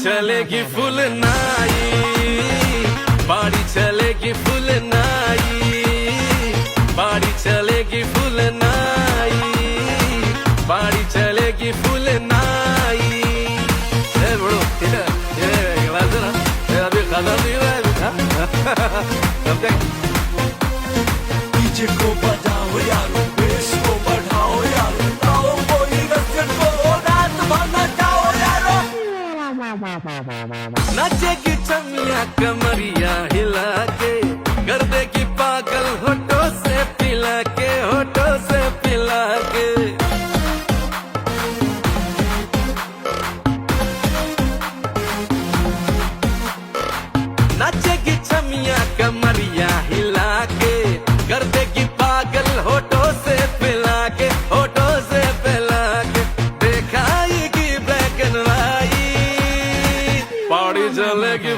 चलेगी फुल नाई, बाड़ी चलेगी फुल नाई, बाड़ी चलेगी फुल नाई, बाड़ी चलेगी फुल नाई। बड़ो ये बात है ना, अभी खत्म नहीं हुआ है। समझे? डीजे को बजाओ यारो, बेस को बढ़ाओ यारो, लाओ कोई रस्सी को रात भर नचाओ यारो। नाचेगी चमिया कमरिया हिला के, कर देगी पागल होठों से पिला के, होठों से पिला के। नाचेगी चमिया कमरिया हिला के, कर देगी पागल होठों से पिला के, होठों से पिला के। दिखाएगी ब्लैक एंड व्हाइट, पार्टी चलेगी